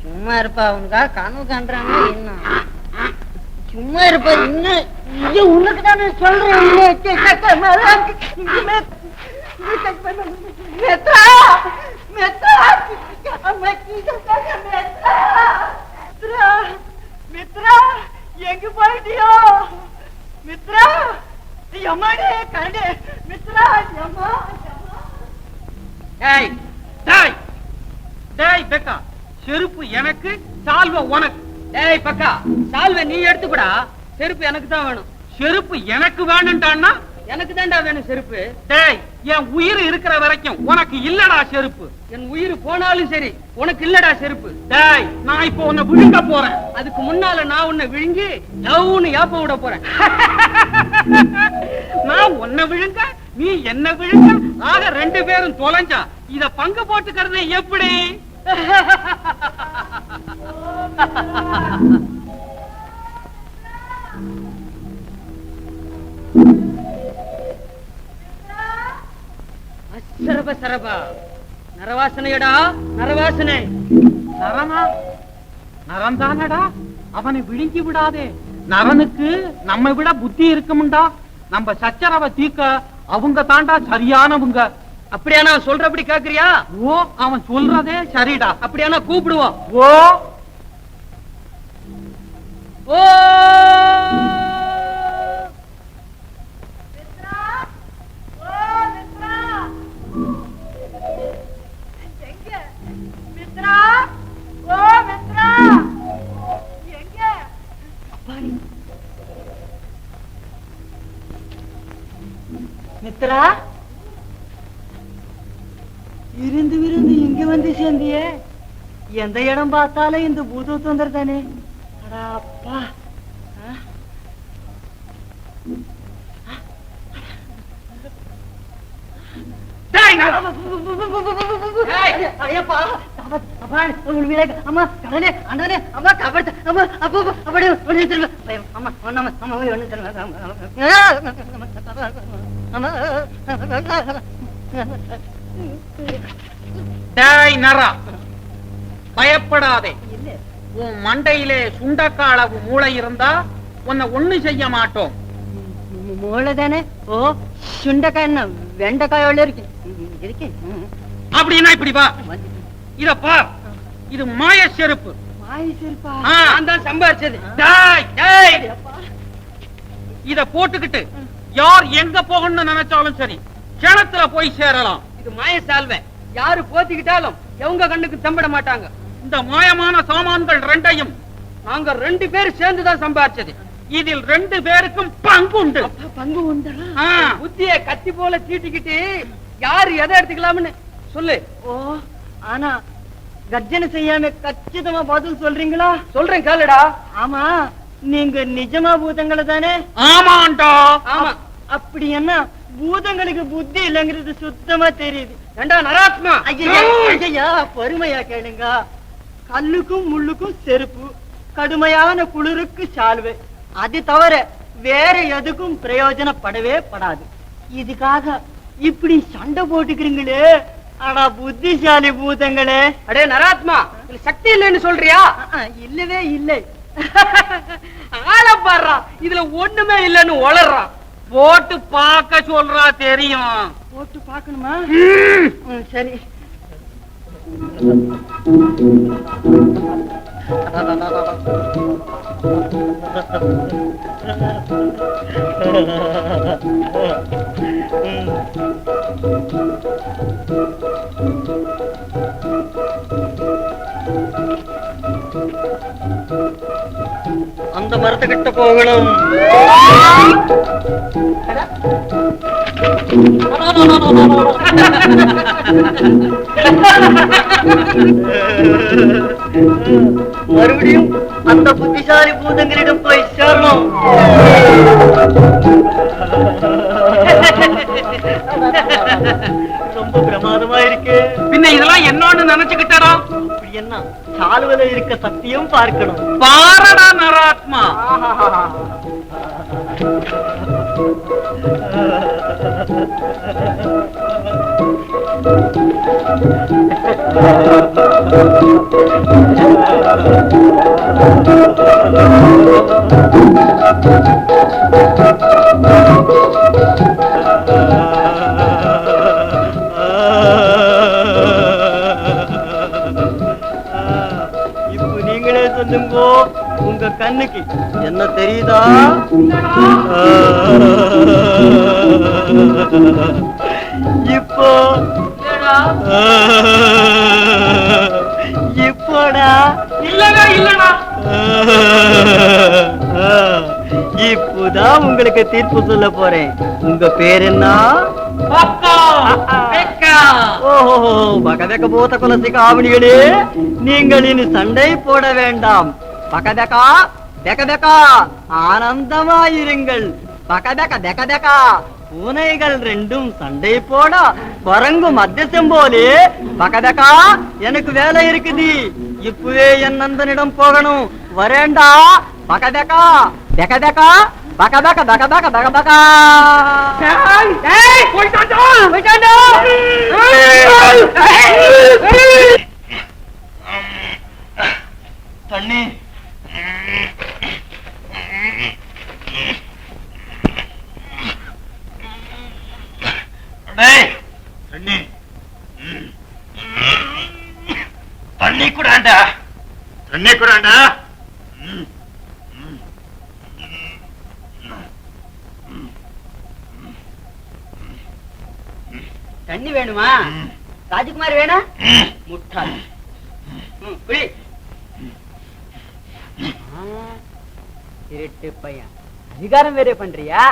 சும்மா இருப்பா உனக்கா கனவு காண்றாங்க என்ன சும்மா இருப்பா இன்னும் உனக்கு தானே சொல்றேன் எங்க போயிட்டியோ மித்ரா யமாடே கரடே மித்ரா யமா டேய் டேய் டேய் பெக்கா செருப்பு எனக்கு சால்வை உனக்கு. டேய் பக்கா சால்வை நீ எடுத்துக்கடா, செருப்பு எனக்கு தான் வேணும். செருப்பு எனக்கு வேணும்டான்னா எனக்கு தான்டா வேணும் செருப்பு. டேய் என் உயிர் இருக்கிற வரைக்கும் உனக்கு இல்லடா செருப்பு. என் உயிர் போனாலும் சரி உனக்கு இல்லடா செருப்பு. டேய் நான் இப்போ உன்னை விழுங்க போறேன். அதுக்கு முன்னால நான் உன்னை விழுங்கி லவ்னு யாப்ப விட போறேன். நான் உன்னை விழுங்க நீ என்ன விழுங்க, ஆக 2 பேரும் தொலைஞ்சா இத பங்கு போட்டுக்கிறது எப்படி? சரப சரபா நரவாசனையடா நரவாசனை. நரனா நரந்தானடா, அவனை விழுங்கி விடாதே. நரனுக்கு நம்ம விட புத்தி இருக்கும்டா. நம்ம சச்சரவை தீக்க அவங்க தாண்டா சரியானவங்க. அப்படியானா சொல்றபடி கேக்குறியா? ஓ அவன் சொல்றதே சரிடா. அப்படியானா கூப்பிடுவோம். ஓ ஓ மித்ரா விருந்து விருந்து இங்க வந்து சேர்ந்தியே. எந்த இடம் பார்த்தாலும் இந்த பூத தொந்தர் தானே. அப்பா பயப்படாதே. உன் மண்டையிலே சுண்டக்காளவு மூளை இருந்தா உன்னை ஒண்ணு செய்ய மாட்டோம். மூளை தானே? ஓ சுண்டக்காய் என்ன வெண்டைக்காயோட இருக்கு. அப்படின்னா இப்படி வா, இத பார். இது மாய செருப்பு. மாய செருப்பா? நான் தான் சம்பாதிச்சது. இத போட்டுக்கிட்டு யார் எங்க போகணும்னு நினைச்சாலும் சரி கிணத்துல போய் சேரலாம். இது மாய சால்வை. யாரு போத்திக்கிட்டாலும் எவங்க கண்ணுக்கு தம்பிட மாட்டாங்க. இந்த மாயமான சாமான்கள் 2ஐயும் நாங்க 2 பேர் சேர்ந்துதான் சம்பாதிச்சது. இதில் 2 பேருக்கும் பங்கு உண்டு. பங்கு உண்டு. புத்திய கத்தி போல தீட்டிக்கிட்டு யாரு எதை எடுத்துக்கலாம்னு சொல்லு. ஓ ஆனா கர்ஜனை செய்யாம கச்சிதமா பதில் சொல்றீங்களா? சொல்றேன் கேளுடா. ஆமா நீங்க நிஜமா பூதங்களை தானே? ஆமாண்டா. ஆமா. அப்படி என்ன பூதங்களுக்கு புத்தி இல்லைங்கிறது சுத்தமா தெரியுது. ஏண்டா நராத்மா? ஐயா பொறுமையா கேளுங்க. கல்லுக்கும் முள்ளுக்கும் செருப்பு, கடுமையான குளிருக்கு சால்வை, அது தவிர வேற எதுக்கும் பிரயோஜனப்படவே படாது. இதுக்காக இப்படி சண்டை போட்டுக்கிறீங்களே. ஆனா புத்திசாலி பூதங்களே. அடே நராத்மா, சக்தி இல்லைன்னு சொல்றியா? இல்லவே இல்லை. ஆள பாடுறா, இதுல ஒண்ணுமே இல்லைன்னு உளறான். போட்டு பார்க்க சொல்றா, தெரியும். போட்டு பார்க்கணுமா? சரி. அந்த மரத்துக்கிட்ட போகணும். மறுபடியும் அந்த புத்திசாலி பூதங்களிடம் போய் சேரணும். ரொம்ப பிரமாதமா இருக்கு. பின்ன இதெல்லாம் என்னன்னு நினைச்சுக்கிட்டா? அப்படி என்ன சாலுவல இருக்க சத்தியம் பார்க்கணும். பாரடா நராத்மா. இப்போ நீங்களே சொல்லுங்கோ, உங்க கண்ணுக்கு என்ன தெரியுதா? இப்போ இப்போடா இல்லடா இல்லடா. இப்போதான் உங்களுக்கு தீர்ப்பு சொல்ல போறேன். உங்க பேர் என்ன? ஓஹோ, பகதக்க போத்த குலசி காவணிகளே, நீங்கள் இனி சண்டை போட வேண்டாம். பகதக்கா பெகதக்கா ஆனந்தமாயிருங்கள். பகதக்க பெகதக்கா பூனைகள் ரெண்டும் சண்டை போட குரங்கு மத்தியசம் போலே. பகதக்கா எனக்கு வேலை இருக்குது, இப்பவே என் நண்பனிடம் போகணும். வரேண்டா பகதக்கா பெகதக்கா பகதக்க பகதக்க பகதக்கா. தண்ணி தண்ணி தண்ணி கூடாண்டா, தண்ணி கூடாண்டா. தண்ணி வேணுமா? ராஜகுமார் வேணா? முட்டாள் புடி. திருட்டு பையன், அதிகாரம் வேற பண்றியா?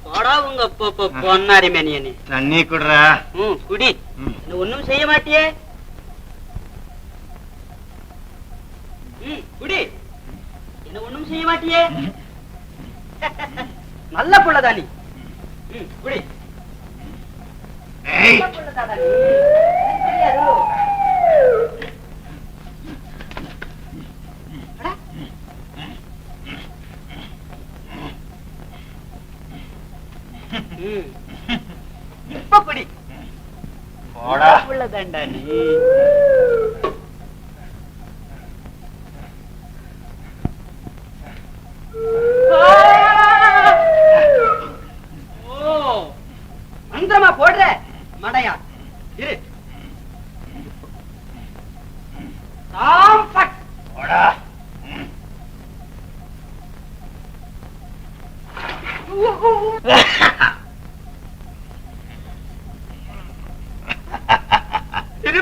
போடா உங்க பொன்னாரி மேனியனே. தண்ணி குடுறா. குடி. ஒண்ணும் செய்ய மாட்டியே. குடி. என்ன ஒண்ணும் செய்ய மாட்டியே. நல்ல புள்ளதா நீ. குடி. நல்ல புள்ளதாடா நீ. தெரியாது. இப்ப குடி. புள்ளதாண்டா நீ. மந்திரமா போடுற மடையா இரு.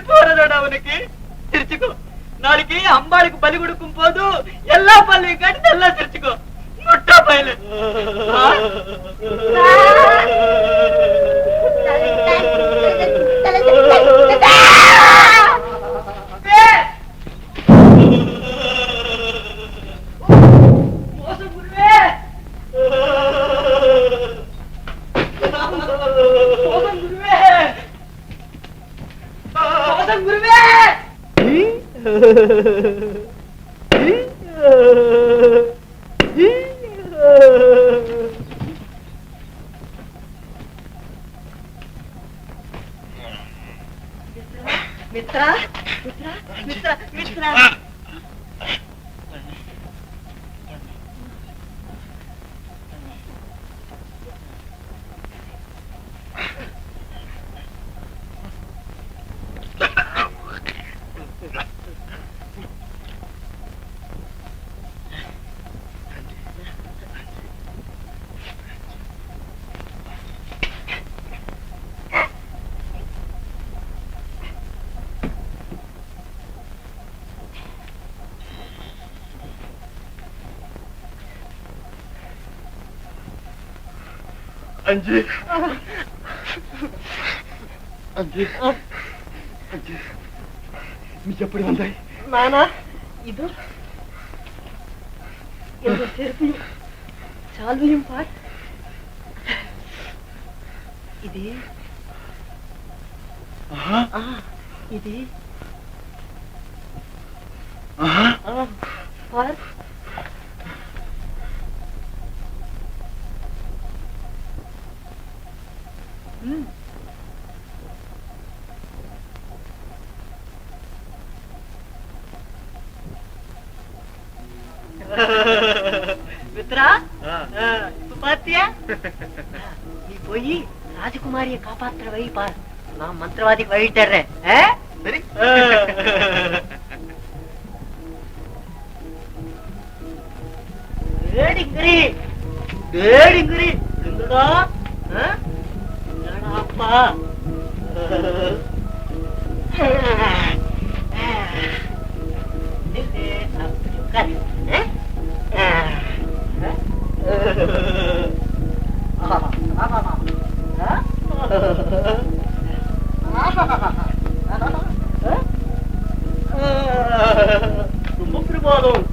போறதோட அவனுக்கு சிரிச்சுக்கோ. நாளைக்கு அம்பாளுக்கு பலி கொடுக்கும் போது எல்லா பல்லையும் காட்டி நல்லா சிரிச்சுக்கோ. முட்டா பயிலு. மித்ரா மித்ரா மித்ரா மித்ரா. अंजी अंजी अंजी मिजपड़ी वंदाई नाना ಇದು இந்த செருப்பையும் சால்வையும் பார். இது இது பார். மித்ரா இப்ப பாத்தியா நீ போய் ராஜகுமாரிய காப்பாத்துற வழி பாரு, நான் மந்திரவாதிக்கு வழி தர்றேன். சரி. டேடிங்கிரி டேடிங்கிரி எங்கடா அப்பா ரொம்ப பிரமாதம்.